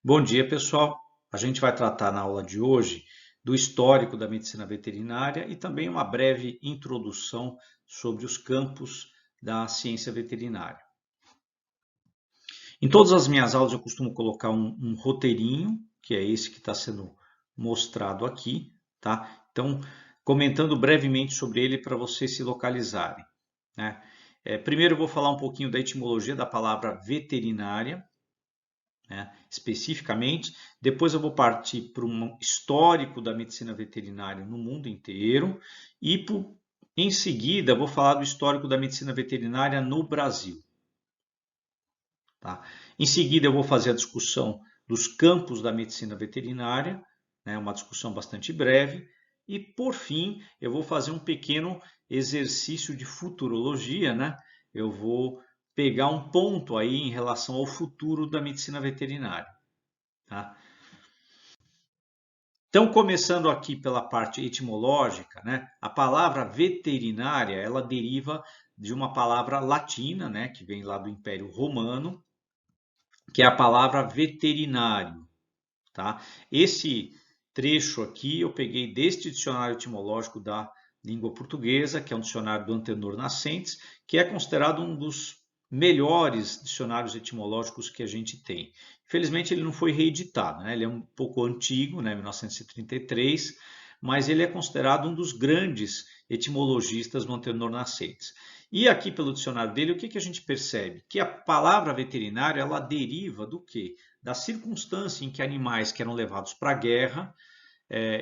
Bom dia, pessoal. A gente vai tratar na aula de hoje do histórico da medicina veterinária e também uma breve introdução sobre os campos da ciência veterinária. Em todas as minhas aulas eu costumo colocar um roteirinho, que é esse que está sendo mostrado aqui, tá? Então, comentando brevemente sobre ele para vocês se localizarem, né? Primeiro eu vou falar um pouquinho da etimologia da palavra veterinária, especificamente. Depois eu vou partir para um histórico da medicina veterinária no mundo inteiro e, em seguida, vou falar do histórico da medicina veterinária no Brasil. Tá? Em seguida, eu vou fazer a discussão dos campos da medicina veterinária, uma discussão bastante breve. E, por fim, eu vou fazer um pequeno exercício de futurologia, Eu vou pegar um ponto aí em relação ao futuro da medicina veterinária. Tá? Então, começando aqui pela parte etimológica, a palavra veterinária, ela deriva de uma palavra latina, que vem lá do Império Romano, que é a palavra veterinário. Tá? Esse trecho aqui eu peguei deste dicionário etimológico da língua portuguesa, que é um dicionário do Antenor Nascentes, que é considerado um dos melhores dicionários etimológicos que a gente tem. Infelizmente ele não foi reeditado, ele é um pouco antigo, 1933, mas ele é considerado um dos grandes etimologistas do Antenor Nascentes. E aqui pelo dicionário dele, o que a gente percebe? Que a palavra veterinário, ela deriva do quê? Da circunstância em que animais que eram levados para a guerra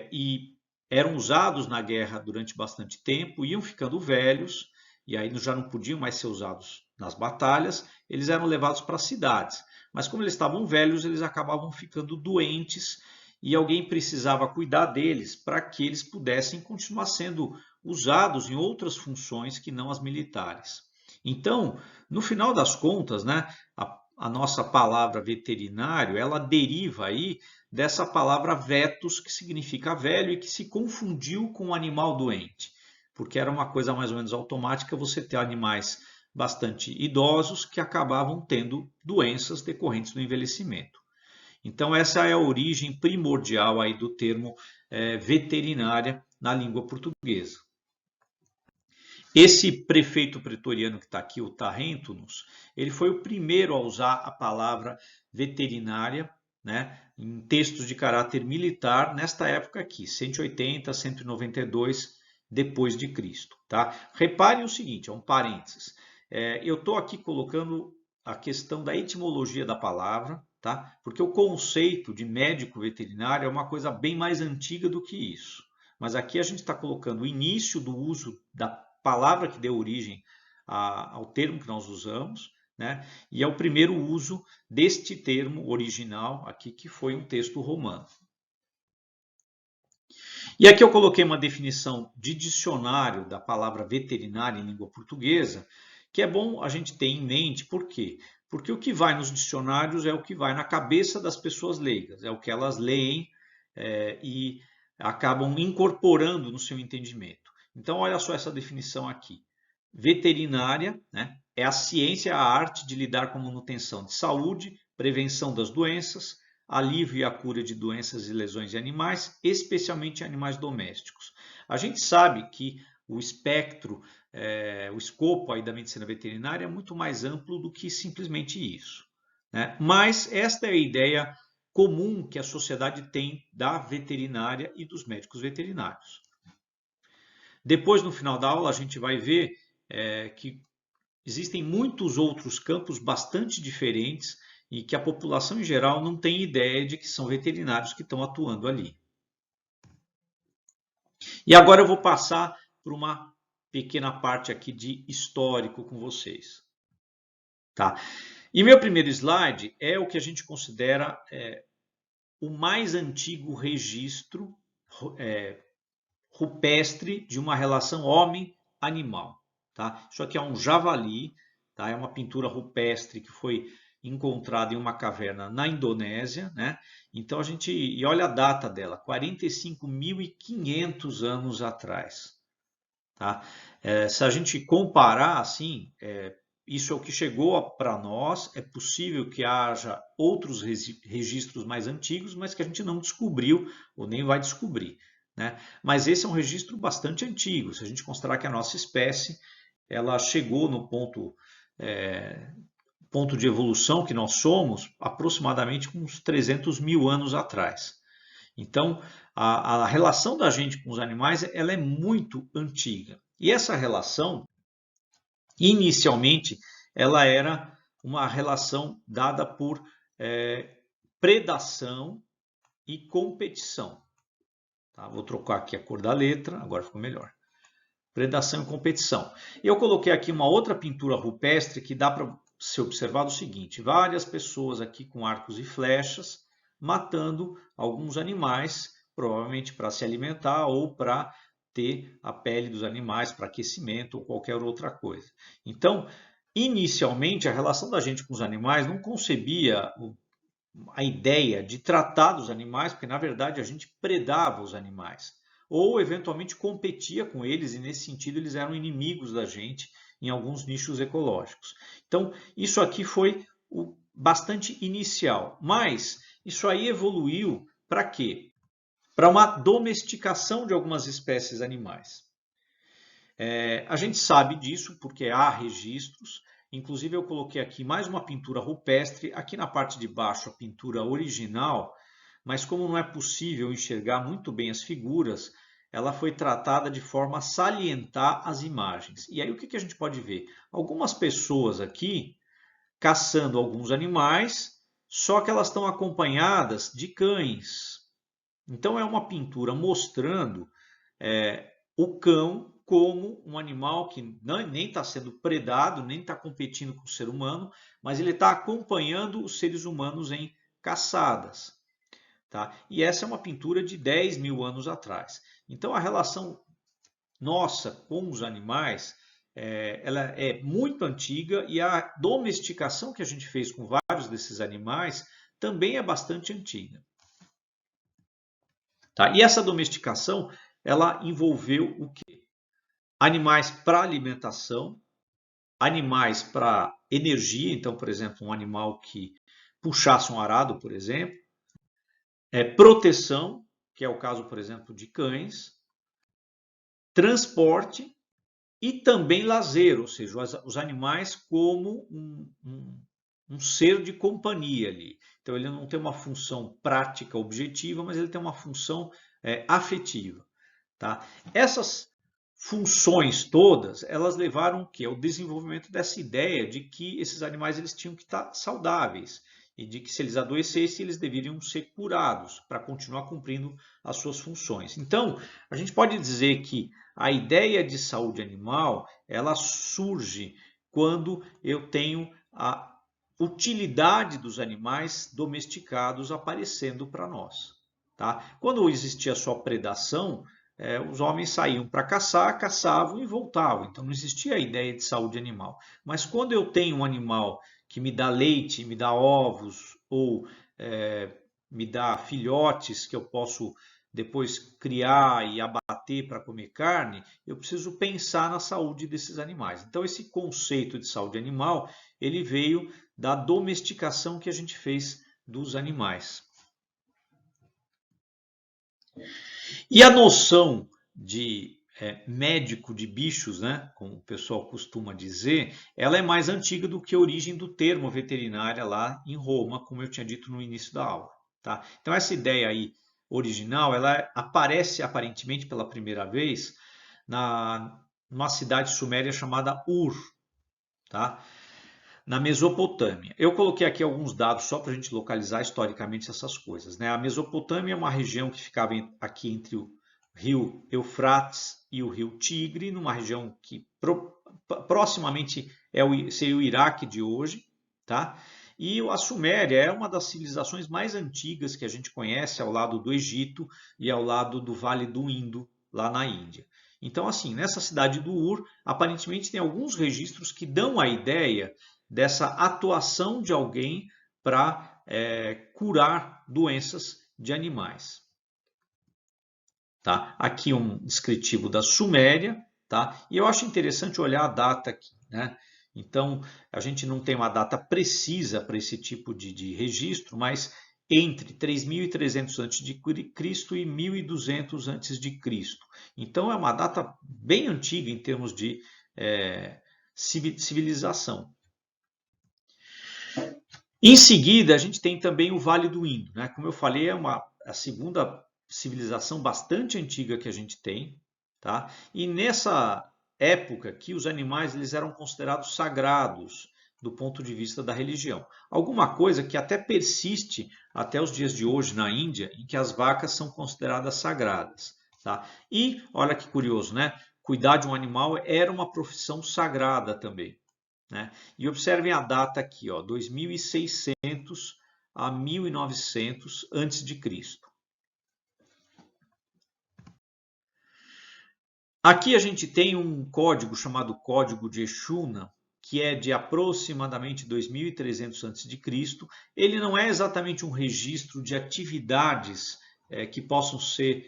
e eram usados na guerra durante bastante tempo, iam ficando velhos, e aí já não podiam mais ser usados nas batalhas, eles eram levados para as cidades. Mas como eles estavam velhos, eles acabavam ficando doentes e alguém precisava cuidar deles para que eles pudessem continuar sendo usados em outras funções que não as militares. Então, no final das contas, a nossa palavra veterinário, ela deriva aí dessa palavra vetus, que significa velho e que se confundiu com o animal doente, porque era uma coisa mais ou menos automática você ter animais bastante idosos que acabavam tendo doenças decorrentes do envelhecimento. Então essa é a origem primordial aí do termo veterinária na língua portuguesa. Esse prefeito pretoriano que está aqui, o Tarrentus, ele foi o primeiro a usar a palavra veterinária, em textos de caráter militar nesta época aqui, 180 a 192 depois de Cristo. Tá? Reparem o seguinte, é um parênteses. Eu estou aqui colocando a questão da etimologia da palavra, tá? Porque o conceito de médico veterinário é uma coisa bem mais antiga do que isso. Mas aqui a gente está colocando o início do uso da palavra que deu origem ao termo que nós usamos, e é o primeiro uso deste termo original aqui, que foi um texto romano. E aqui eu coloquei uma definição de dicionário da palavra veterinária em língua portuguesa, que é bom a gente ter em mente. Por quê? Porque o que vai nos dicionários é o que vai na cabeça das pessoas leigas, é o que elas leem e acabam incorporando no seu entendimento. Então, olha só essa definição aqui. Veterinária, é a ciência, a arte de lidar com a manutenção de saúde, prevenção das doenças, alívio e a cura de doenças e lesões de animais, especialmente animais domésticos. A gente sabe que o espectro, o escopo aí da medicina veterinária é muito mais amplo do que simplesmente isso. Mas esta é a ideia comum que a sociedade tem da veterinária e dos médicos veterinários. Depois, no final da aula, a gente vai ver que existem muitos outros campos bastante diferentes e que a população em geral não tem ideia de que são veterinários que estão atuando ali. E agora eu vou passar por uma pequena parte aqui de histórico com vocês. Tá? E meu primeiro slide é o que a gente considera o mais antigo registro rupestre de uma relação homem-animal. Tá? Isso aqui é um javali, tá? É uma pintura rupestre que foi encontrada em uma caverna na Indonésia. Então a gente, e olha a data dela, 45.500 anos atrás. Tá? Se a gente comparar assim, isso é o que chegou para nós. É possível que haja outros registros mais antigos, mas que a gente não descobriu ou nem vai descobrir, né? Mas esse é um registro bastante antigo. Se a gente considerar que a nossa espécie ela chegou no ponto de evolução que nós somos aproximadamente com uns 300 mil anos atrás. Então, a relação da gente com os animais ela é muito antiga. E essa relação, inicialmente, ela era uma relação dada por predação e competição. Tá? Vou trocar aqui a cor da letra, agora ficou melhor. Predação e competição. Eu coloquei aqui uma outra pintura rupestre que dá para ser observado o seguinte: várias pessoas aqui com arcos e flechas matando alguns animais, provavelmente para se alimentar ou para ter a pele dos animais para aquecimento ou qualquer outra coisa. Então, inicialmente, a relação da gente com os animais não concebia a ideia de tratar dos animais, porque na verdade a gente predava os animais ou eventualmente competia com eles, e nesse sentido eles eram inimigos da gente em alguns nichos ecológicos. Então, isso aqui foi bastante inicial, mas isso aí evoluiu para quê? Para uma domesticação de algumas espécies animais. A gente sabe disso porque há registros, inclusive eu coloquei aqui mais uma pintura rupestre, aqui na parte de baixo a pintura original, mas como não é possível enxergar muito bem as figuras, ela foi tratada de forma a salientar as imagens. E aí o que a gente pode ver? Algumas pessoas aqui caçando alguns animais, só que elas estão acompanhadas de cães. Então é uma pintura mostrando o cão como um animal que nem está sendo predado, nem está competindo com o ser humano, mas ele está acompanhando os seres humanos em caçadas. Tá? E essa é uma pintura de 10 mil anos atrás. Então a relação nossa com os animais ela é muito antiga, e a domesticação que a gente fez com vários desses animais também é bastante antiga. Tá? E essa domesticação ela envolveu o quê? Animais para alimentação, animais para energia, então, por exemplo, um animal que puxasse um arado, por exemplo, proteção, que é o caso, por exemplo, de cães, transporte e também lazer, ou seja, os animais como um ser de companhia ali. Então ele não tem uma função prática objetiva, mas ele tem uma função afetiva. Tá? Essas funções todas, elas levaram o quê? Ao desenvolvimento dessa ideia de que esses animais eles tinham que estar saudáveis e de que se eles adoecessem, eles deveriam ser curados para continuar cumprindo as suas funções. Então, a gente pode dizer que a ideia de saúde animal, ela surge quando eu tenho a utilidade dos animais domesticados aparecendo para nós. Tá? Quando existia só predação, os homens saíam para caçar, caçavam e voltavam. Então não existia a ideia de saúde animal. Mas quando eu tenho um animal que me dá leite, me dá ovos ou me dá filhotes que eu posso depois criar e abater para comer carne, eu preciso pensar na saúde desses animais. Então esse conceito de saúde animal, ele veio da domesticação que a gente fez dos animais. E a noção de médico de bichos, né, como o pessoal costuma dizer, ela é mais antiga do que a origem do termo veterinária lá em Roma, como eu tinha dito no início da aula. Tá? Então essa ideia aí original, ela aparece aparentemente pela primeira vez numa cidade suméria chamada Ur, tá? Na Mesopotâmia. Eu coloquei aqui alguns dados só para a gente localizar historicamente essas coisas. Né? A Mesopotâmia é uma região que ficava aqui entre o rio Eufrates e o rio Tigre, numa região que proximamente seria o Iraque de hoje. Tá? E a Suméria é uma das civilizações mais antigas que a gente conhece, ao lado do Egito e ao lado do Vale do Indo, lá na Índia. Então, assim, nessa cidade do Ur, aparentemente tem alguns registros que dão a ideia dessa atuação de alguém para curar doenças de animais. Tá? Aqui um descritivo da Suméria, tá? E eu acho interessante olhar a data aqui, né? Então, a gente não tem uma data precisa para esse tipo de registro, mas entre 3.300 a.C. e 1.200 a.C. Então, é uma data bem antiga em termos de civilização. Em seguida, a gente tem também o Vale do Indo, né? Como eu falei, é a segunda civilização bastante antiga que a gente tem, tá? E nessa época aqui, os animais eles eram considerados sagrados do ponto de vista da religião. Alguma coisa que até persiste até os dias de hoje na Índia, em que as vacas são consideradas sagradas, tá? E olha que curioso, né? Cuidar de um animal era uma profissão sagrada também, né? E observem a data aqui, ó, 2600 a 1900 a.C. Aqui a gente tem um código chamado Código de Exuna, que é de aproximadamente 2300 a.C. Ele não é exatamente um registro de atividades que possam ser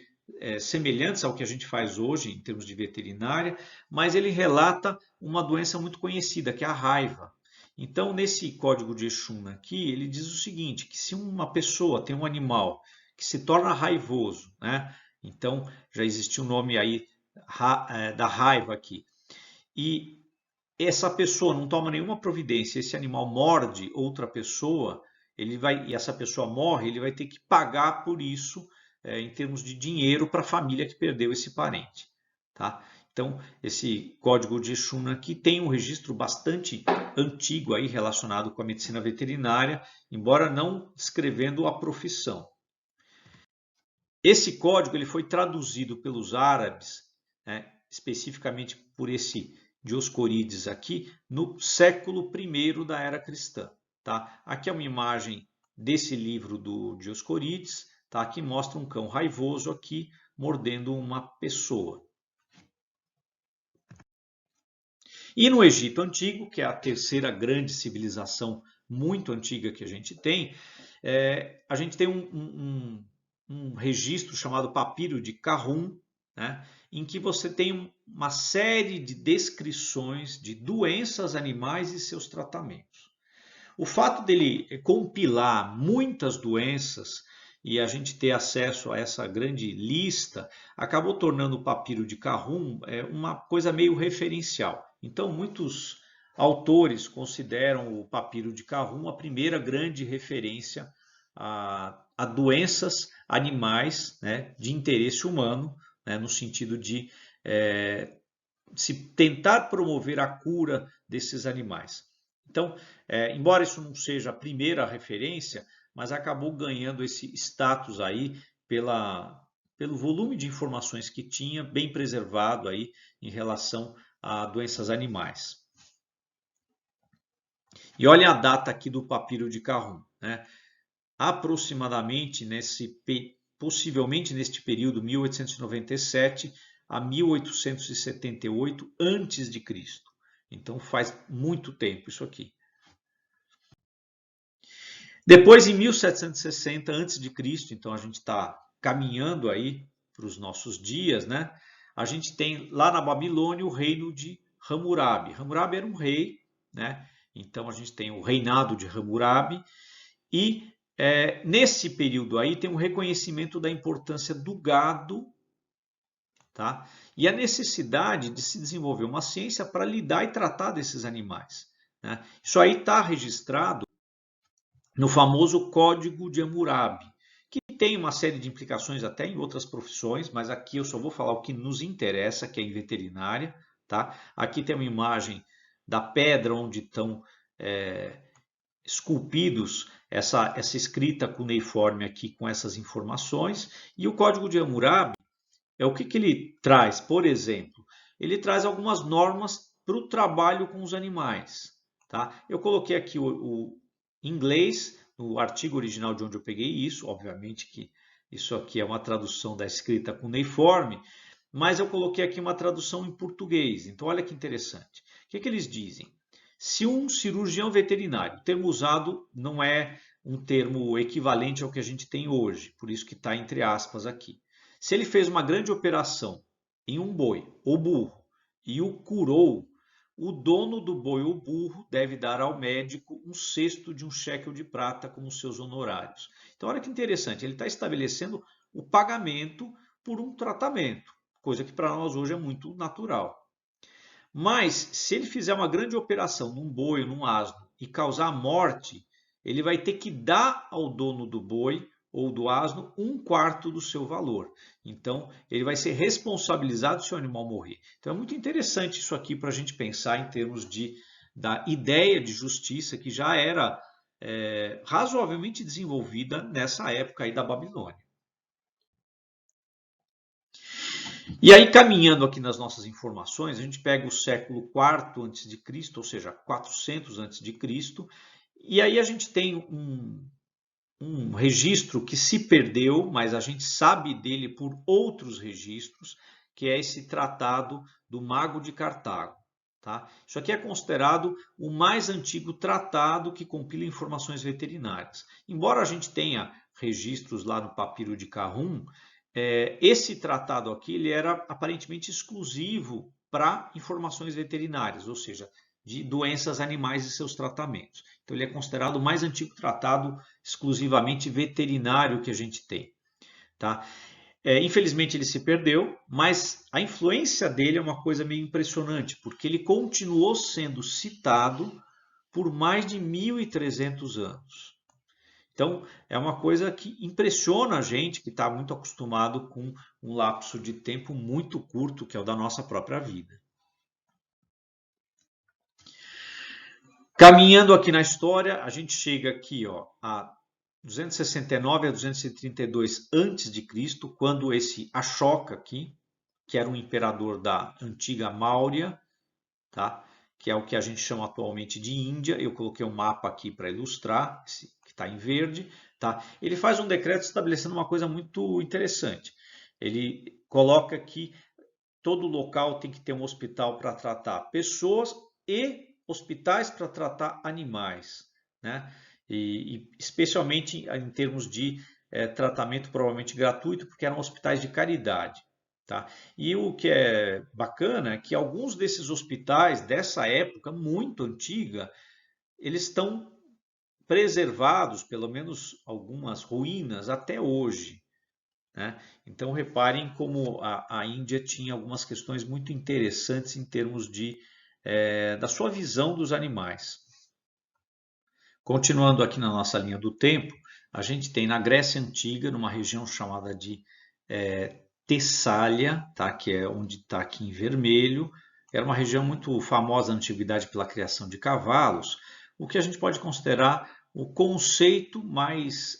semelhantes ao que a gente faz hoje em termos de veterinária, mas ele relata uma doença muito conhecida, que é a raiva. Então, nesse código de Exuna aqui, ele diz o seguinte, que se uma pessoa tem um animal que se torna raivoso, né? Então, já existe um nome aí da raiva aqui, e essa pessoa não toma nenhuma providência, esse animal morde outra pessoa, e essa pessoa morre, ele vai ter que pagar por isso em termos de dinheiro para a família que perdeu esse parente, tá? Então, esse código de Exuna aqui tem um registro bastante antigo aí relacionado com a medicina veterinária, embora não descrevendo a profissão. Esse código ele foi traduzido pelos árabes, né, especificamente por esse Dioscorides aqui, no século I da era cristã. Tá? Aqui é uma imagem desse livro do Dioscorides, tá? Que mostra um cão raivoso aqui mordendo uma pessoa. E no Egito Antigo, que é a terceira grande civilização muito antiga que a gente tem um registro chamado Papiro de Karun, né, em que você tem uma série de descrições de doenças animais e seus tratamentos. O fato dele compilar muitas doenças e a gente ter acesso a essa grande lista acabou tornando o Papiro de Karun uma coisa meio referencial. Então, muitos autores consideram o Papiro de Karun a primeira grande referência a doenças animais, né, de interesse humano, né, no sentido de se tentar promover a cura desses animais. Então, embora isso não seja a primeira referência, mas acabou ganhando esse status aí pelo volume de informações que tinha, bem preservado aí em relação a doenças animais. E olha a data aqui do Papiro de Karun, né? Aproximadamente possivelmente neste período 1897 a 1878 a.C. Então faz muito tempo isso aqui. Depois, em 1760 a.C., então a gente está caminhando aí para os nossos dias, né? A gente tem lá na Babilônia o reino de Hammurabi. Hammurabi era um rei, né? Então a gente tem o reinado de Hammurabi e nesse período aí tem um reconhecimento da importância do gado, tá? E a necessidade de se desenvolver uma ciência para lidar e tratar desses animais, né? Isso aí está registrado no famoso Código de Hammurabi, que tem uma série de implicações até em outras profissões, mas aqui eu só vou falar o que nos interessa, que é em veterinária, tá? Aqui tem uma imagem da pedra onde estão esculpidos essa escrita cuneiforme aqui com essas informações. E o Código de Hammurabi o que ele traz? Por exemplo, ele traz algumas normas para o trabalho com os animais. Tá? Eu coloquei aqui o inglês no artigo original de onde eu peguei isso. Obviamente que isso aqui é uma tradução da escrita cuneiforme, mas eu coloquei aqui uma tradução em português. Então, olha que interessante. O que eles dizem? Se um cirurgião veterinário, o termo usado não é um termo equivalente ao que a gente tem hoje, por isso que está entre aspas aqui. Se ele fez uma grande operação em um boi ou burro e o curou, o dono do boi ou burro deve dar ao médico 1/6 de um shekel de prata como seus honorários. Então, olha que interessante, ele está estabelecendo o pagamento por um tratamento, coisa que para nós hoje é muito natural. Mas, se ele fizer uma grande operação num boi ou num asno e causar a morte, ele vai ter que dar ao dono do boi ou do asno 1/4 do seu valor. Então, ele vai ser responsabilizado se o animal morrer. Então, é muito interessante isso aqui para a gente pensar em termos da ideia de justiça que já era razoavelmente desenvolvida nessa época aí da Babilônia. E aí, caminhando aqui nas nossas informações, a gente pega o século IV a.C., ou seja, 400 a.C., e aí a gente tem um registro que se perdeu, mas a gente sabe dele por outros registros, que é esse tratado do Mago de Cartago. Tá? Isso aqui é considerado o mais antigo tratado que compila informações veterinárias. Embora a gente tenha registros lá no Papiro de Carrum, esse tratado aqui ele era aparentemente exclusivo para informações veterinárias, ou seja, de doenças animais e seus tratamentos. Então, ele é considerado o mais antigo tratado exclusivamente veterinário que a gente tem. Tá? Infelizmente, ele se perdeu, mas a influência dele é uma coisa meio impressionante, porque ele continuou sendo citado por mais de 1.300 anos. Então, é uma coisa que impressiona a gente que está muito acostumado com um lapso de tempo muito curto, que é o da nossa própria vida. Caminhando aqui na história, a gente chega aqui a 269 a 232 a.C., quando esse Ashoka aqui, que era um imperador da antiga Maurya, tá? Que é o que a gente chama atualmente de Índia. Eu coloquei um mapa aqui para ilustrar, que está em verde. Tá? Ele faz um decreto estabelecendo uma coisa muito interessante. Ele coloca que todo local tem que ter um hospital para tratar pessoas e hospitais para tratar animais, né? E especialmente em termos de tratamento provavelmente gratuito, porque eram hospitais de caridade. Tá? E o que é bacana é que alguns desses hospitais dessa época muito antiga, eles estão preservados, pelo menos algumas ruínas, até hoje. Né? Então reparem como a Índia tinha algumas questões muito interessantes em termos da sua visão dos animais. Continuando aqui na nossa linha do tempo, a gente tem na Grécia Antiga, numa região chamada de Tessália, tá? Que é onde está aqui em vermelho, era uma região muito famosa na antiguidade pela criação de cavalos, o que a gente pode considerar o conceito mais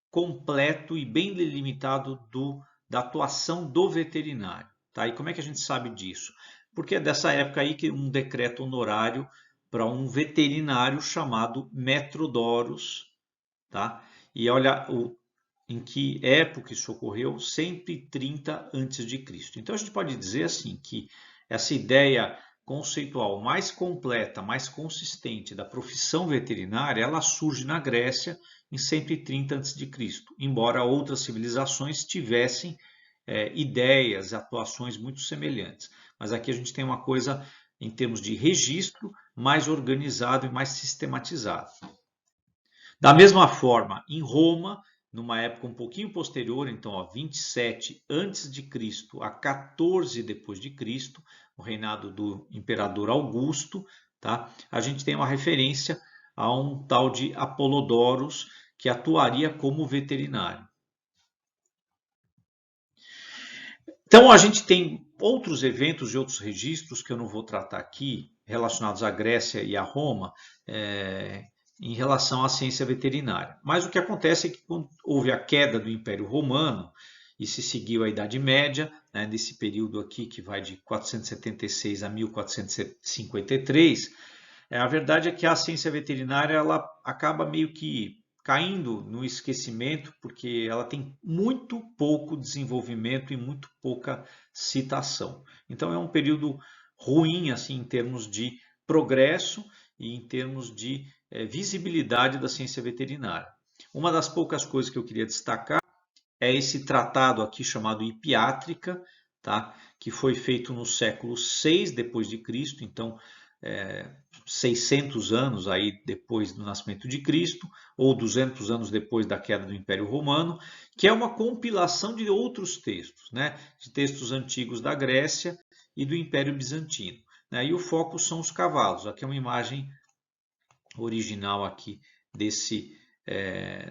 completo e bem delimitado da atuação do veterinário. Tá? E como é que a gente sabe disso? Porque é dessa época aí que um decreto honorário para um veterinário chamado Metrodorus, tá? E olha em que época isso ocorreu, 130 a.C. Então a gente pode dizer assim que essa ideia conceitual mais completa, mais consistente da profissão veterinária, ela surge na Grécia em 130 a.C., embora outras civilizações tivessem ideias, atuações muito semelhantes. Mas aqui a gente tem uma coisa em termos de registro mais organizado e mais sistematizado. Da mesma forma, em Roma, numa época um pouquinho posterior, então 27 a.C. a 14 depois de Cristo, o reinado do imperador Augusto, tá? A gente tem uma referência a um tal de Apolodorus que atuaria como veterinário. Então a gente tem outros eventos e outros registros que eu não vou tratar aqui, relacionados à Grécia e a Roma, em relação à ciência veterinária. Mas o que acontece é que quando houve a queda do Império Romano e se seguiu a Idade Média, né, nesse período aqui que vai de 476 a 1453, a verdade é que a ciência veterinária ela acaba meio que caindo no esquecimento, porque ela tem muito pouco desenvolvimento e muito pouca citação. Então é um período ruim assim em termos de progresso e em termos de visibilidade da ciência veterinária. Uma das poucas coisas que eu queria destacar é esse tratado aqui chamado Hipiátrica, tá? Que foi feito no século 6 depois de Cristo, então 600 anos aí depois do nascimento de Cristo, ou 200 anos depois da queda do Império Romano, que é uma compilação de outros textos, né? De textos antigos da Grécia e do Império Bizantino, né? E o foco são os cavalos. Aqui é uma imagem original aqui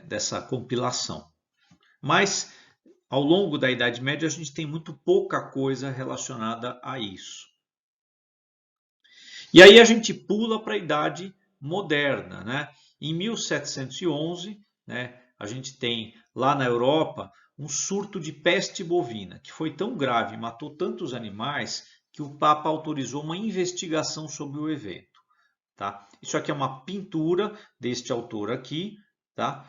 dessa compilação. Mas ao longo da Idade Média a gente tem muito pouca coisa relacionada a isso. E aí a gente pula para a Idade Moderna, né? Em 1711, né, a gente tem lá na Europa um surto de peste bovina, que foi tão grave, matou tantos animais, que o Papa autorizou uma investigação sobre o evento. Tá? Isso aqui é uma pintura deste autor aqui, tá?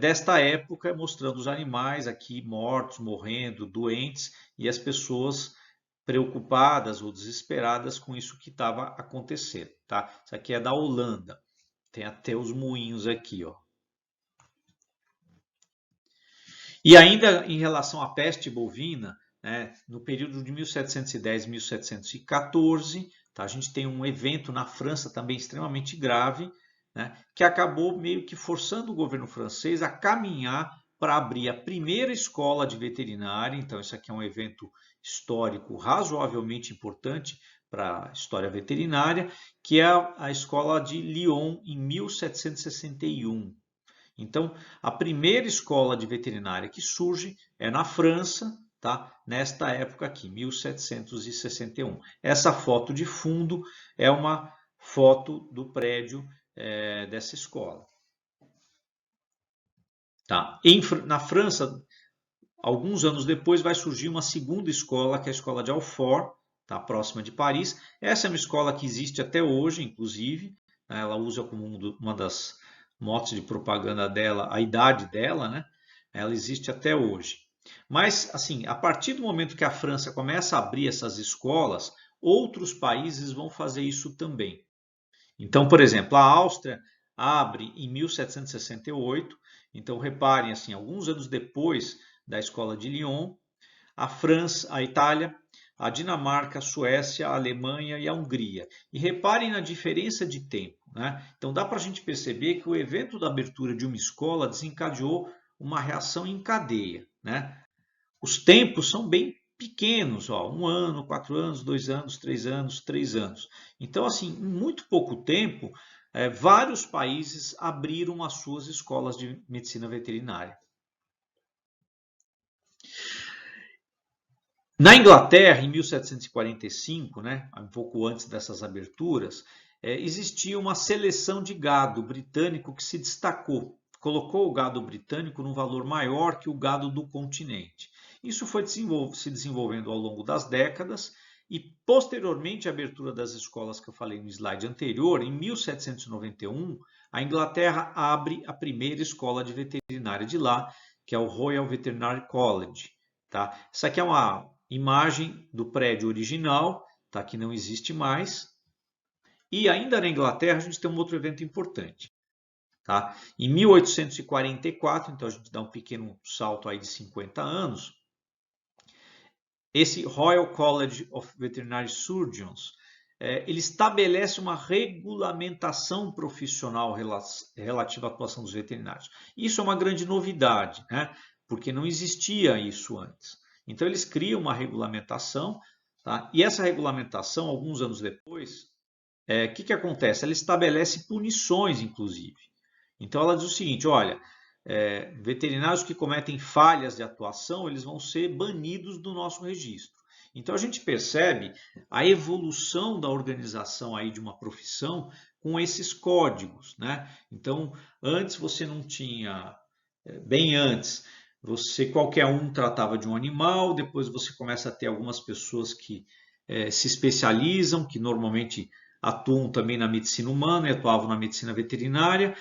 Desta época, mostrando os animais aqui mortos, morrendo, doentes, e as pessoas preocupadas ou desesperadas com isso que estava acontecendo, tá? Isso aqui é da Holanda. Tem até os moinhos aqui, ó. E ainda em relação à peste bovina, né, no período de 1710 e 1714, tá, a gente tem um evento na França também extremamente grave, né, que acabou meio que forçando o governo francês a caminhar para abrir a primeira escola de veterinária. Então, isso aqui é um evento histórico razoavelmente importante para a história veterinária, que é a escola de Lyon em 1761. Então, a primeira escola de veterinária que surge é na França, tá? Nesta época aqui, 1761. Essa foto de fundo é uma foto do prédio dessa escola. Tá? Na França, alguns anos depois, vai surgir uma segunda escola, que é a escola de Alfort, tá? Próxima de Paris. Essa é uma escola que existe até hoje, inclusive. Né? Ela usa como uma das motos de propaganda dela, a idade dela, né? Ela existe até hoje. Mas, assim, a partir do momento que a França começa a abrir essas escolas, outros países vão fazer isso também. Então, por exemplo, a Áustria abre em 1768. Então, reparem, assim, alguns anos depois da escola de Lyon, a França, a Itália, a Dinamarca, a Suécia, a Alemanha e a Hungria. E reparem na diferença de tempo, né? Então dá para a gente perceber que o evento da abertura de uma escola desencadeou uma reação em cadeia, né? Os tempos são bem pequenos, ó, 1 ano, 4 anos, 2 anos, 3 anos, 3 anos. Então, assim, em muito pouco tempo, vários países abriram as suas escolas de medicina veterinária. Na Inglaterra, em 1745, né, um pouco antes dessas aberturas, existia uma seleção de gado britânico que se destacou, colocou o gado britânico num valor maior que o gado do continente. Isso foi se desenvolvendo ao longo das décadas e, posteriormente à abertura das escolas que eu falei no slide anterior, em 1791, a Inglaterra abre a primeira escola de veterinária de lá, que é o Royal Veterinary College. Tá? Essa aqui é uma imagem do prédio original, tá? Que não existe mais. E ainda na Inglaterra a gente tem um outro evento importante. Tá? Em 1844, então a gente dá um pequeno salto aí de 50 anos, esse Royal College of Veterinary Surgeons, ele estabelece uma regulamentação profissional relativa à atuação dos veterinários. Isso é uma grande novidade, né? Porque não existia isso antes. Então eles criam uma regulamentação, tá? E essa regulamentação, alguns anos depois, que acontece? Ela estabelece punições, inclusive. Então ela diz o seguinte, olha, veterinários que cometem falhas de atuação, eles vão ser banidos do nosso registro. Então a gente percebe a evolução da organização aí de uma profissão com esses códigos, né? Então antes você não tinha, bem antes, qualquer um tratava de um animal, depois você começa a ter algumas pessoas que se especializam, que normalmente atuam também na medicina humana e atuavam na medicina veterinária,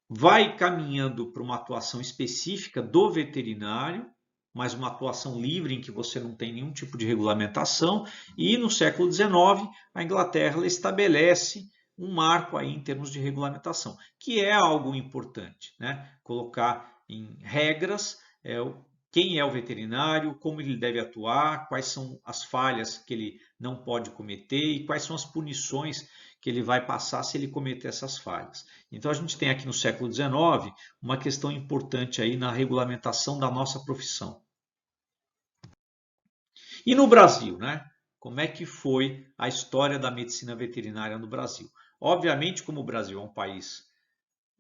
vai caminhando para uma atuação específica do veterinário, mas uma atuação livre em que você não tem nenhum tipo de regulamentação, e no século XIX a Inglaterra estabelece um marco aí em termos de regulamentação, que é algo importante, né? Colocar em regras quem é o veterinário, como ele deve atuar, quais são as falhas que ele não pode cometer e quais são as punições que ele vai passar se ele cometer essas falhas. Então a gente tem aqui no século XIX uma questão importante aí na regulamentação da nossa profissão. E no Brasil, né? Como é que foi a história da medicina veterinária no Brasil? Obviamente, como o Brasil é um país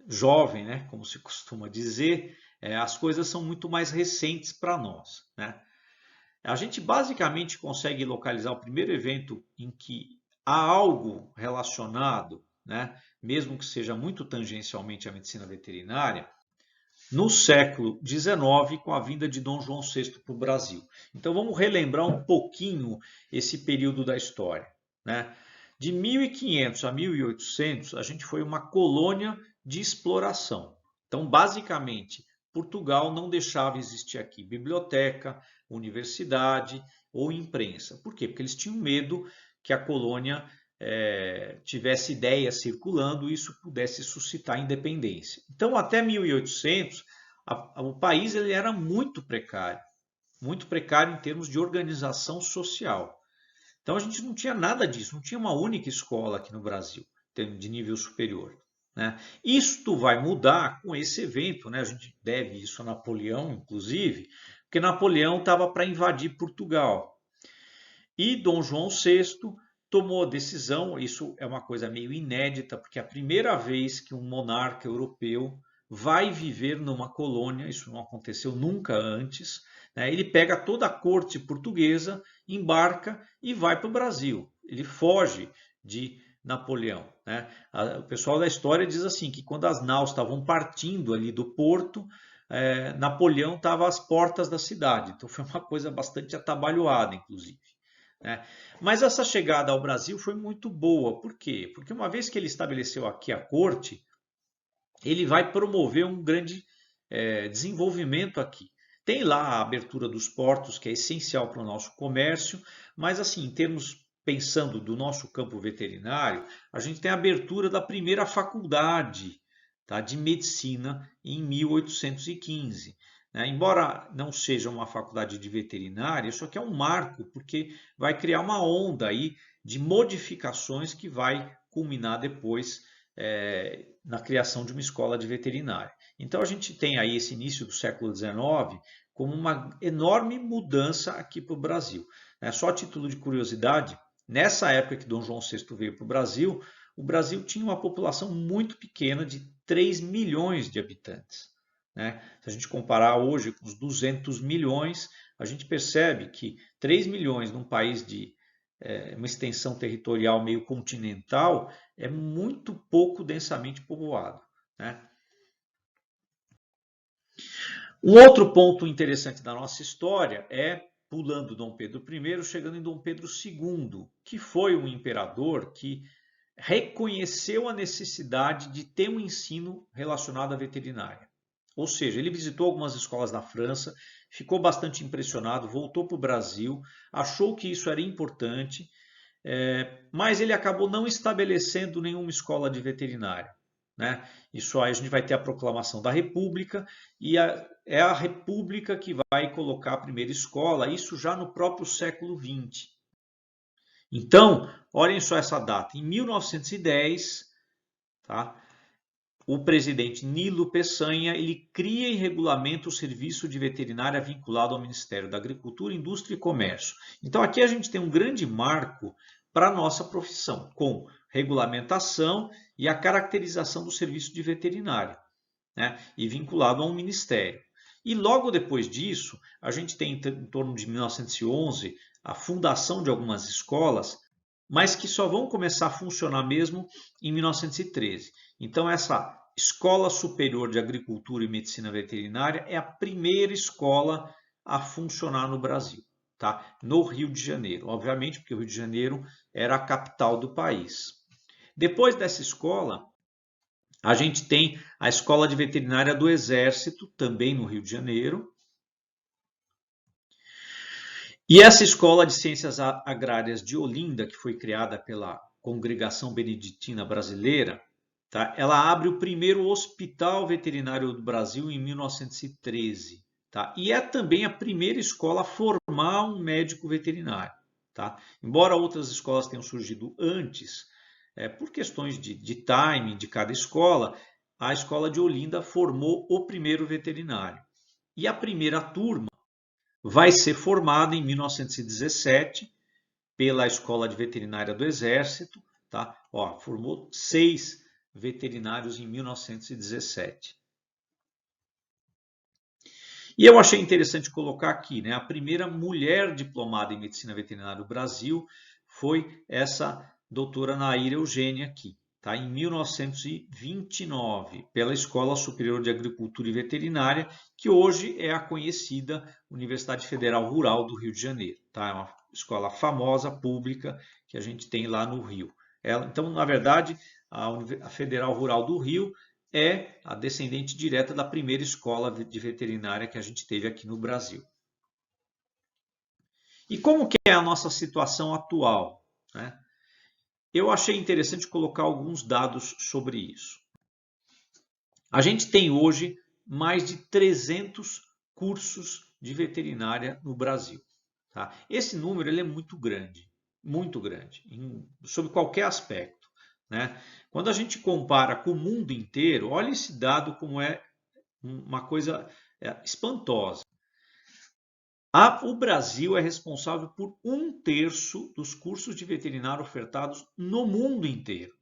jovem, né, como se costuma dizer, as coisas são muito mais recentes para nós, né? A gente basicamente consegue localizar o primeiro evento em que há algo relacionado, né, mesmo que seja muito tangencialmente à medicina veterinária, no século XIX, com a vinda de Dom João VI para o Brasil. Então vamos relembrar um pouquinho esse período da história, né? De 1500 a 1800, a gente foi uma colônia de exploração. Então, basicamente, Portugal não deixava existir aqui biblioteca, universidade ou imprensa. Por quê? Porque eles tinham medo que a colônia tivesse ideias circulando e isso pudesse suscitar independência. Então, até 1800, o país ele era muito precário em termos de organização social. Então, a gente não tinha nada disso, não tinha uma única escola aqui no Brasil, de nível superior, né? Isto vai mudar com esse evento, né? A gente deve isso a Napoleão, inclusive, porque Napoleão estava para invadir Portugal. E Dom João VI tomou a decisão, isso é uma coisa meio inédita, porque é a primeira vez que um monarca europeu vai viver numa colônia, isso não aconteceu nunca antes, né? Ele pega toda a corte portuguesa, embarca e vai para o Brasil. Ele foge de Napoleão, né? O pessoal da história diz assim, que quando as naus estavam partindo ali do porto, Napoleão estava às portas da cidade. Então foi uma coisa bastante atabalhoada, inclusive, né? Mas essa chegada ao Brasil foi muito boa. Por quê? Porque uma vez que ele estabeleceu aqui a corte, ele vai promover um grande desenvolvimento aqui. Tem lá a abertura dos portos, que é essencial para o nosso comércio, mas assim, em termos, pensando do nosso campo veterinário, a gente tem a abertura da primeira faculdade, tá, de medicina em 1815. Embora não seja uma faculdade de veterinária, isso aqui é um marco, porque vai criar uma onda aí de modificações que vai culminar depois na criação de uma escola de veterinária. Então a gente tem aí esse início do século XIX como uma enorme mudança aqui para o Brasil. Só a título de curiosidade, nessa época que Dom João VI veio para o Brasil tinha uma população muito pequena de 3 milhões de habitantes. Se a gente comparar hoje com os 200 milhões, a gente percebe que 3 milhões num país de uma extensão territorial meio continental é muito pouco densamente povoado, né? Um outro ponto interessante da nossa história é, pulando Dom Pedro I, chegando em Dom Pedro II, que foi um imperador que reconheceu a necessidade de ter um ensino relacionado à veterinária. Ou seja, ele visitou algumas escolas na França, ficou bastante impressionado, voltou para o Brasil, achou que isso era importante, mas ele acabou não estabelecendo nenhuma escola de veterinária, né? Isso aí a gente vai ter a proclamação da República e é a República que vai colocar a primeira escola, isso já no próprio século XX. Então, olhem só essa data, em 1910, tá? O presidente Nilo Peçanha ele cria e regulamenta o serviço de veterinária vinculado ao Ministério da Agricultura, Indústria e Comércio. Então aqui a gente tem um grande marco para a nossa profissão, com regulamentação e a caracterização do serviço de veterinária, né? E vinculado a um ministério. E logo depois disso, a gente tem em torno de 1911 a fundação de algumas escolas, mas que só vão começar a funcionar mesmo em 1913. Então, essa Escola Superior de Agricultura e Medicina Veterinária é a primeira escola a funcionar no Brasil, tá? No Rio de Janeiro, obviamente, porque o Rio de Janeiro era a capital do país. Depois dessa escola, a gente tem a Escola de Veterinária do Exército, também no Rio de Janeiro. E essa Escola de Ciências Agrárias de Olinda, que foi criada pela Congregação Beneditina Brasileira, tá? Ela abre o primeiro hospital veterinário do Brasil em 1913. tá? E é também a primeira escola a formar um médico veterinário, tá? Embora outras escolas tenham surgido antes, por questões de timing de cada escola, a escola de Olinda formou o primeiro veterinário. E a primeira turma vai ser formada em 1917 pela Escola de Veterinária do Exército, tá? Ó, formou 6 veterinários em 1917. E eu achei interessante colocar aqui, né? A primeira mulher diplomada em medicina veterinária do Brasil foi essa doutora Naira Eugênia aqui, tá? Em 1929, pela Escola Superior de Agricultura e Veterinária, que hoje é a conhecida Universidade Federal Rural do Rio de Janeiro, tá? É uma escola famosa, pública, que a gente tem lá no Rio. Então, na verdade, a Federal Rural do Rio é a descendente direta da primeira escola de veterinária que a gente teve aqui no Brasil. E como que é a nossa situação atual, né? Eu achei interessante colocar alguns dados sobre isso. A gente tem hoje mais de 300 cursos de veterinária no Brasil, tá? Esse número ele é muito grande, sob qualquer aspecto, né? Quando a gente compara com o mundo inteiro, olha esse dado como é uma coisa espantosa. O Brasil é responsável por 1/3 dos cursos de veterinário ofertados no mundo inteiro,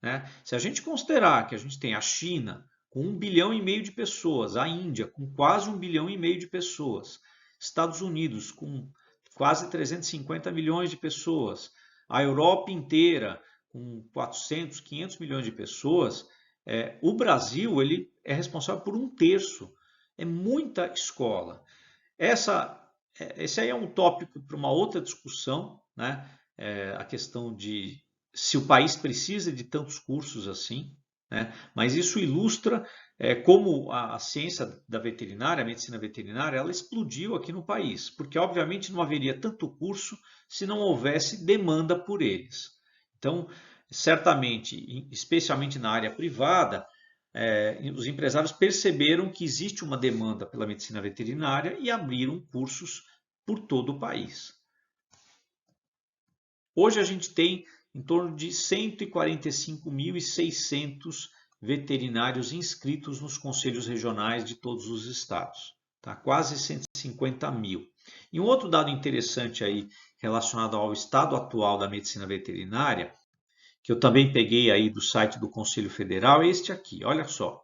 né? Se a gente considerar que a gente tem a China com 1,5 bilhão de pessoas, a Índia com quase 1,5 bilhão de pessoas, Estados Unidos com quase 350 milhões de pessoas, a Europa inteira com 400, 500 milhões de pessoas, o Brasil ele é responsável por 1/3. É muita escola. Esse aí é um tópico para uma outra discussão, né? A questão de se o país precisa de tantos cursos assim, né? Mas isso ilustra como a ciência da veterinária, a medicina veterinária, ela explodiu aqui no país, porque obviamente não haveria tanto curso se não houvesse demanda por eles. Então, certamente, especialmente na área privada, os empresários perceberam que existe uma demanda pela medicina veterinária e abriram cursos por todo o país. Hoje a gente tem em torno de 145.600 veterinários inscritos nos conselhos regionais de todos os estados, tá? Quase 150 mil. E um outro dado interessante aí relacionado ao estado atual da medicina veterinária, que eu também peguei aí do site do Conselho Federal, é este aqui, olha só.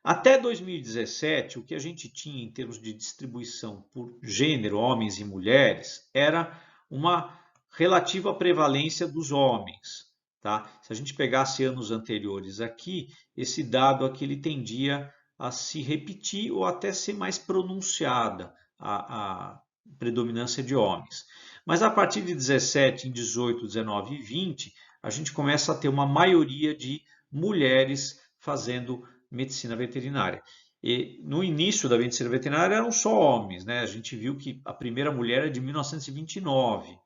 Até 2017, o que a gente tinha em termos de distribuição por gênero, homens e mulheres, era uma relativa prevalência dos homens, tá? Se a gente pegasse anos anteriores aqui, esse dado aqui ele tendia a se repetir ou até ser mais pronunciada a predominância de homens. Mas a partir de 17, em 18, 19 e 20, a gente começa a ter uma maioria de mulheres fazendo medicina veterinária. E no início da medicina veterinária eram só homens, né? A gente viu que a primeira mulher é de 1929,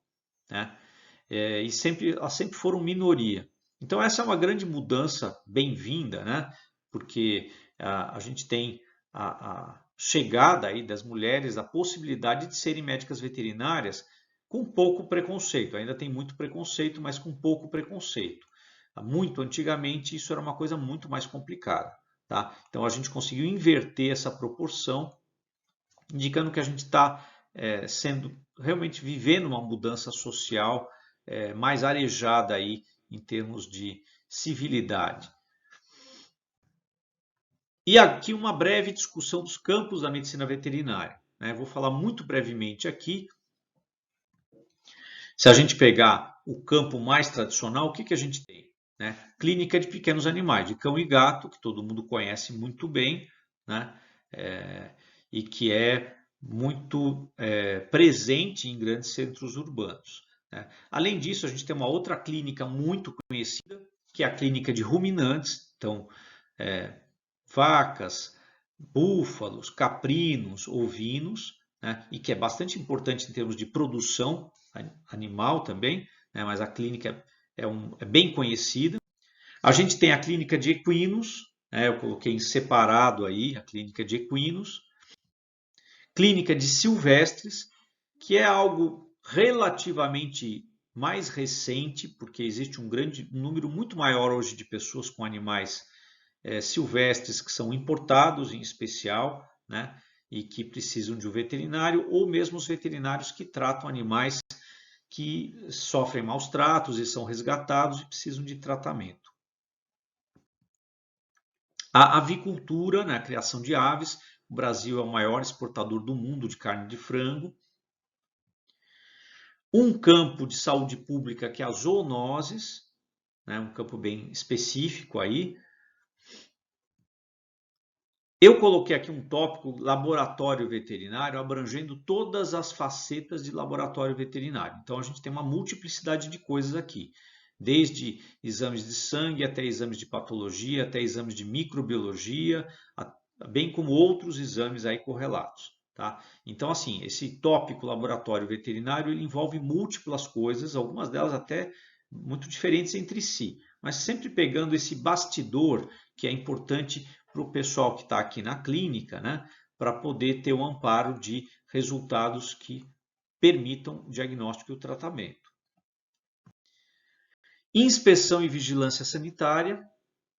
né? Elas sempre foram minoria. Então essa é uma grande mudança bem-vinda, né? Porque a gente tem a chegada aí das mulheres, a possibilidade de serem médicas veterinárias com pouco preconceito. Ainda tem muito preconceito, mas com pouco preconceito. Muito antigamente isso era uma coisa muito mais complicada, tá? Então a gente conseguiu inverter essa proporção, indicando que a gente está realmente vivendo uma mudança social mais arejada aí em termos de civilidade. E aqui uma breve discussão dos campos da medicina veterinária, né? Vou falar muito brevemente aqui. Se a gente pegar o campo mais tradicional, o que a gente tem, né? Clínica de pequenos animais, de cão e gato, que todo mundo conhece muito bem, né? E que é muito presente em grandes centros urbanos, né? Além disso, a gente tem uma outra clínica muito conhecida, que é a clínica de ruminantes. Então, vacas, búfalos, caprinos, ovinos, né? E que é bastante importante em termos de produção animal também, né? Mas a clínica é bem conhecida. A gente tem a clínica de equinos, né? Eu coloquei em separado aí a clínica de equinos. clínica de silvestres, que é algo relativamente mais recente, porque existe um número muito maior hoje de pessoas com animais silvestres que são importados em especial, né, e que precisam de um veterinário, ou mesmo os veterinários que tratam animais que sofrem maus tratos e são resgatados e precisam de tratamento. A avicultura, né, a criação de aves. O Brasil é o maior exportador do mundo de carne de frango. Um campo de saúde pública que é as zoonoses, né, um campo bem específico aí. Eu coloquei aqui um tópico laboratório veterinário, abrangendo todas as facetas de laboratório veterinário. Então a gente tem uma multiplicidade de coisas aqui, desde exames de sangue até exames de patologia, até exames de microbiologia, bem como outros exames aí correlatos. Tá? Então, assim, esse tópico laboratório veterinário ele envolve múltiplas coisas, algumas delas até muito diferentes entre si, mas sempre pegando esse bastidor que é importante para o pessoal que está aqui na clínica, né, para poder ter o amparo de resultados que permitam o diagnóstico e o tratamento. Inspeção e vigilância sanitária,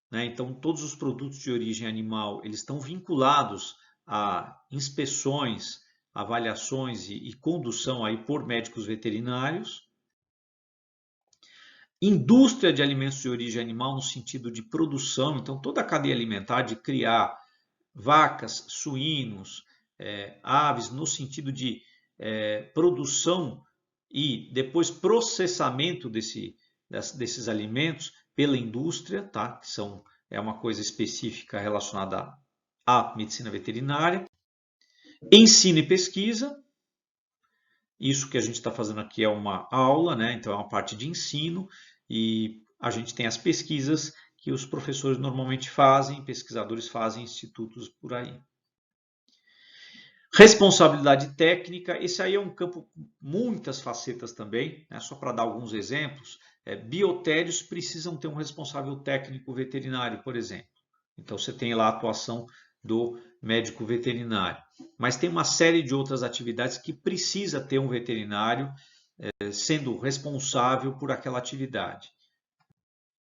né, então todos os produtos de origem animal eles estão vinculados a inspeções, avaliações e condução aí por médicos veterinários. Indústria de alimentos de origem animal no sentido de produção, então toda a cadeia alimentar de criar vacas, suínos, aves, no sentido de produção e depois processamento desses alimentos pela indústria, tá? Que é uma coisa específica relacionada à medicina veterinária. Ensino e pesquisa. Isso que a gente está fazendo aqui é uma aula, né? Então é uma parte de ensino e a gente tem as pesquisas que os professores normalmente fazem, pesquisadores fazem, institutos por aí. Responsabilidade técnica, esse aí é um campo com muitas facetas também, né? Só para dar alguns exemplos. Biotérios precisam ter um responsável técnico veterinário, por exemplo. Então você tem lá a atuação do médico veterinário. Mas tem uma série de outras atividades que precisa ter um veterinário sendo responsável por aquela atividade.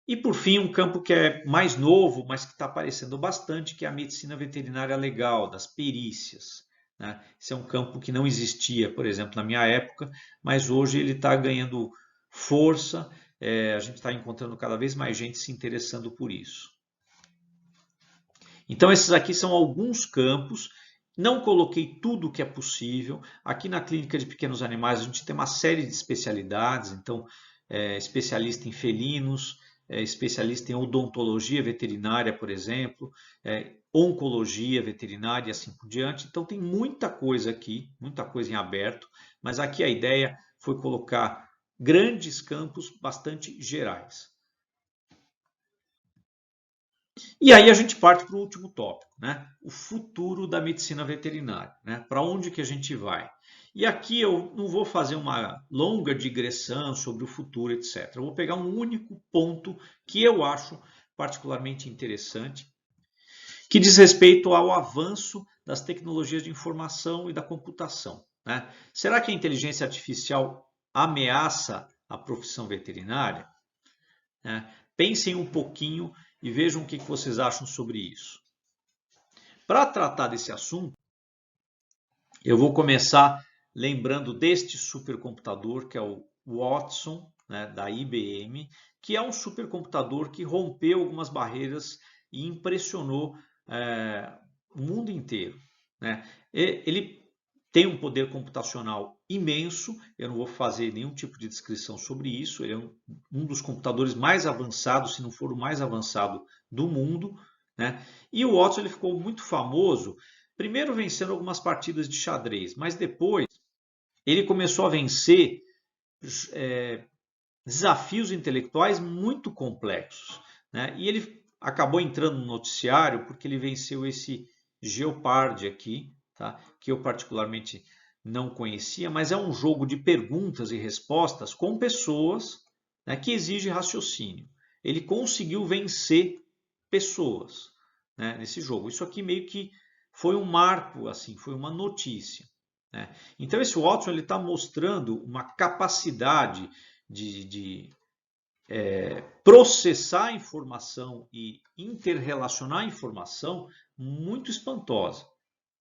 E por fim, um campo que é mais novo, mas que está aparecendo bastante, que é a medicina veterinária legal, das perícias. Né? Esse é um campo que não existia, por exemplo, na minha época, mas hoje ele está ganhando força, a gente está encontrando cada vez mais gente se interessando por isso. Então esses aqui são alguns campos, não coloquei tudo o que é possível. Aqui na clínica de pequenos animais a gente tem uma série de especialidades, então especialista em felinos, especialista em odontologia veterinária, por exemplo, oncologia veterinária e assim por diante. Então tem muita coisa aqui, muita coisa em aberto, mas aqui a ideia foi colocar grandes campos bastante gerais. E aí a gente parte para o último tópico, né? O futuro da medicina veterinária, né? Para onde que a gente vai? E aqui eu não vou fazer uma longa digressão sobre o futuro, etc. Eu vou pegar um único ponto que eu acho particularmente interessante, que diz respeito ao avanço das tecnologias de informação e da computação, né? Será que a inteligência artificial ameaça a profissão veterinária? Pensem um pouquinho e vejam o que vocês acham sobre isso. Para tratar desse assunto, eu vou começar lembrando deste supercomputador, que é o Watson, né, da IBM, que é um supercomputador que rompeu algumas barreiras e impressionou o mundo inteiro. Né? Ele tem um poder computacional imenso, eu não vou fazer nenhum tipo de descrição sobre isso, ele é um dos computadores mais avançados, se não for o mais avançado do mundo. Né? E o Watson ele ficou muito famoso, primeiro vencendo algumas partidas de xadrez, mas depois ele começou a vencer desafios intelectuais muito complexos. Né? E ele acabou entrando no noticiário porque ele venceu esse Jeopardy aqui, tá? Que eu particularmente não conhecia, mas é um jogo de perguntas e respostas com pessoas, né, que exige raciocínio. Ele conseguiu vencer pessoas, né, nesse jogo. Isso aqui meio que foi um marco, assim, foi uma notícia, né? Então esse Watson ele está mostrando uma capacidade de processar a informação e interrelacionar a informação muito espantosa,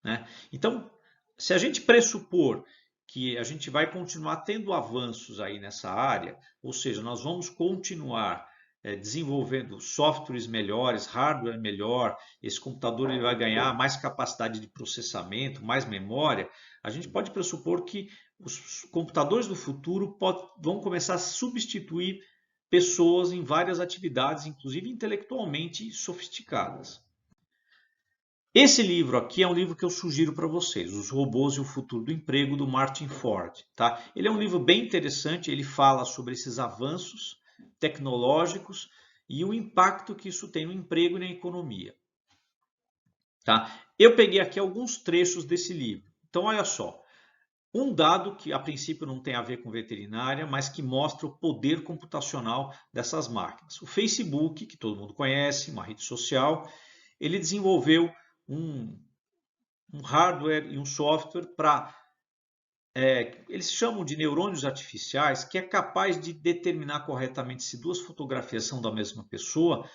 né? Então, se a gente pressupor que a gente vai continuar tendo avanços aí nessa área, ou seja, nós vamos continuar desenvolvendo softwares melhores, hardware melhor, esse computador ele vai ganhar mais capacidade de processamento, mais memória, a gente pode pressupor que os computadores do futuro vão começar a substituir pessoas em várias atividades, inclusive intelectualmente sofisticadas. Esse livro aqui é um livro que eu sugiro para vocês, Os Robôs e o Futuro do Emprego, do Martin Ford. Tá? Ele é um livro bem interessante, ele fala sobre esses avanços tecnológicos e o impacto que isso tem no emprego e na economia. Tá? Eu peguei aqui alguns trechos desse livro. Então, olha só. Um dado que a princípio não tem a ver com veterinária, mas que mostra o poder computacional dessas máquinas. O Facebook, que todo mundo conhece, uma rede social, ele desenvolveu um hardware e um software para, eles chamam de neurônios artificiais, que é capaz de determinar corretamente se duas fotografias são da mesma pessoa,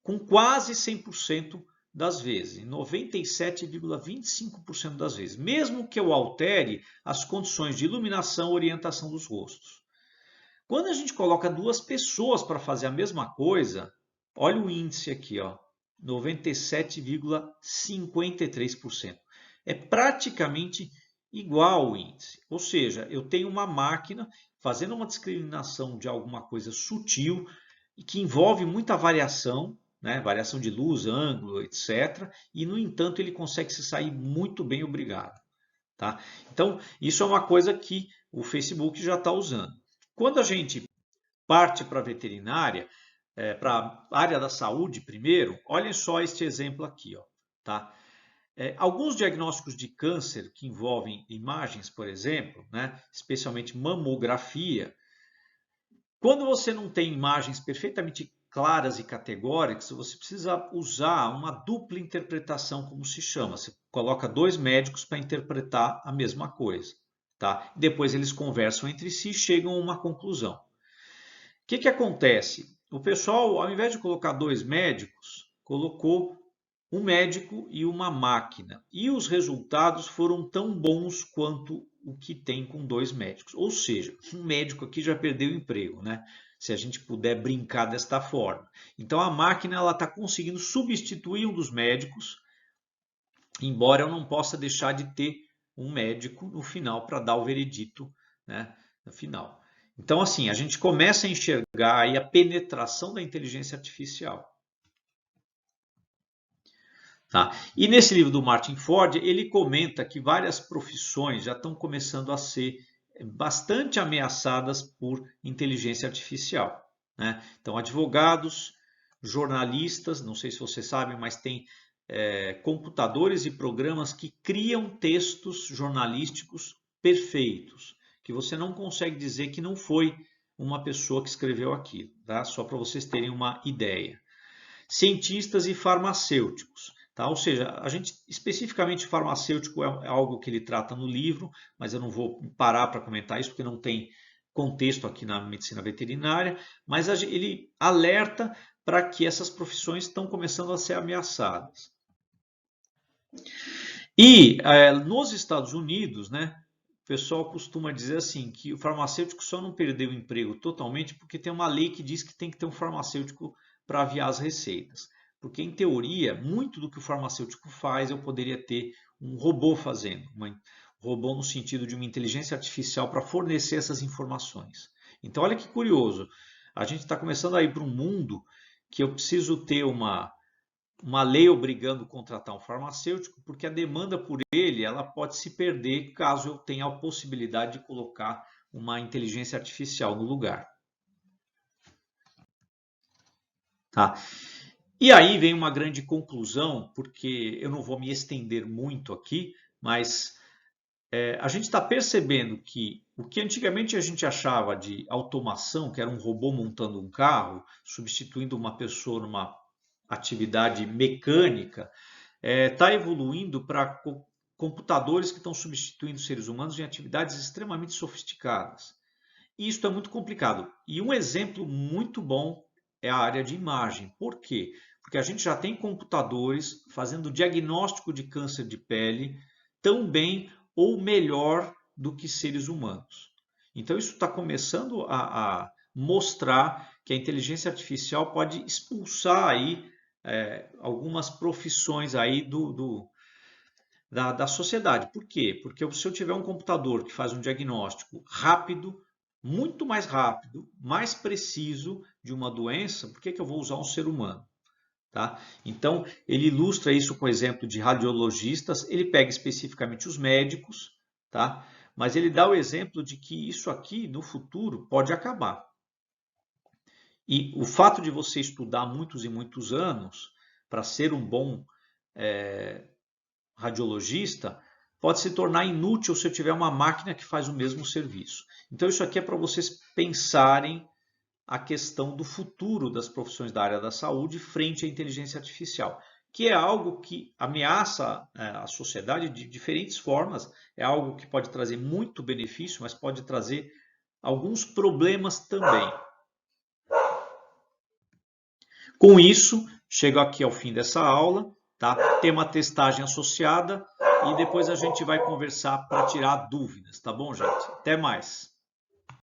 com quase 100% das vezes, 97,25% das vezes, mesmo que eu altere as condições de iluminação e orientação dos rostos. Quando a gente coloca duas pessoas para fazer a mesma coisa, olha o índice aqui, 97,53%. É praticamente igual o índice. Ou seja, eu tenho uma máquina fazendo uma discriminação de alguma coisa sutil e que envolve muita variação, né? Variação de luz, ângulo, etc. E, no entanto, ele consegue se sair muito bem, obrigado. Tá? Então, isso é uma coisa que o Facebook já está usando. Quando a gente parte para a veterinária, para a área da saúde primeiro, olhem só este exemplo aqui. Tá? Alguns diagnósticos de câncer que envolvem imagens, por exemplo, né, especialmente mamografia, quando você não tem imagens perfeitamente claras e categóricas, você precisa usar uma dupla interpretação, como se chama. Você coloca dois médicos para interpretar a mesma coisa. Tá? Depois eles conversam entre si e chegam a uma conclusão. O que acontece? O pessoal, ao invés de colocar dois médicos, colocou um médico e uma máquina. E os resultados foram tão bons quanto o que tem com dois médicos. Ou seja, um médico aqui já perdeu o emprego, né? Se a gente puder brincar desta forma. Então a máquina está conseguindo substituir um dos médicos, embora eu não possa deixar de ter um médico no final para dar o veredito, né, no final. Então, assim, a gente começa a enxergar aí a penetração da inteligência artificial. Tá? E nesse livro do Martin Ford, ele comenta que várias profissões já estão começando a ser bastante ameaçadas por inteligência artificial, né? Então, advogados, jornalistas, não sei se vocês sabem, mas tem computadores e programas que criam textos jornalísticos perfeitos, que você não consegue dizer que não foi uma pessoa que escreveu aquilo, tá? Só para vocês terem uma ideia. Cientistas e farmacêuticos. Tá? Ou seja, a gente especificamente farmacêutico é algo que ele trata no livro, mas eu não vou parar para comentar isso porque não tem contexto aqui na medicina veterinária, mas ele alerta para que essas profissões estão começando a ser ameaçadas. E nos Estados Unidos, né, o pessoal costuma dizer assim que o farmacêutico só não perdeu o emprego totalmente porque tem uma lei que diz que tem que ter um farmacêutico para aviar as receitas. Porque, em teoria, muito do que o farmacêutico faz eu poderia ter um robô fazendo. Um robô no sentido de uma inteligência artificial para fornecer essas informações. Então, olha que curioso. A gente está começando a ir para um mundo que eu preciso ter uma lei obrigando a contratar um farmacêutico, porque a demanda por ele ela pode se perder caso eu tenha a possibilidade de colocar uma inteligência artificial no lugar. Tá? E aí vem uma grande conclusão, porque eu não vou me estender muito aqui, mas a gente está percebendo que o que antigamente a gente achava de automação, que era um robô montando um carro, substituindo uma pessoa numa atividade mecânica, está evoluindo para computadores que estão substituindo seres humanos em atividades extremamente sofisticadas. E isso é muito complicado. E um exemplo muito bom é a área de imagem. Por quê? Porque a gente já tem computadores fazendo diagnóstico de câncer de pele tão bem ou melhor do que seres humanos. Então isso está começando a mostrar que a inteligência artificial pode expulsar aí algumas profissões aí da sociedade. Por quê? Porque se eu tiver um computador que faz um diagnóstico rápido, muito mais rápido, mais preciso de uma doença, por que eu vou usar um ser humano? Tá? Então, ele ilustra isso com o exemplo de radiologistas, ele pega especificamente os médicos, tá? Mas ele dá o exemplo de que isso aqui, no futuro, pode acabar. E o fato de você estudar muitos e muitos anos para ser um bom radiologista pode se tornar inútil se eu tiver uma máquina que faz o mesmo serviço. Então, isso aqui é para vocês pensarem a questão do futuro das profissões da área da saúde frente à inteligência artificial, que é algo que ameaça a sociedade de diferentes formas, é algo que pode trazer muito benefício, mas pode trazer alguns problemas também. Com isso, chego aqui ao fim dessa aula, tá? Tem uma testagem associada e depois a gente vai conversar para tirar dúvidas, tá bom, gente? Até mais!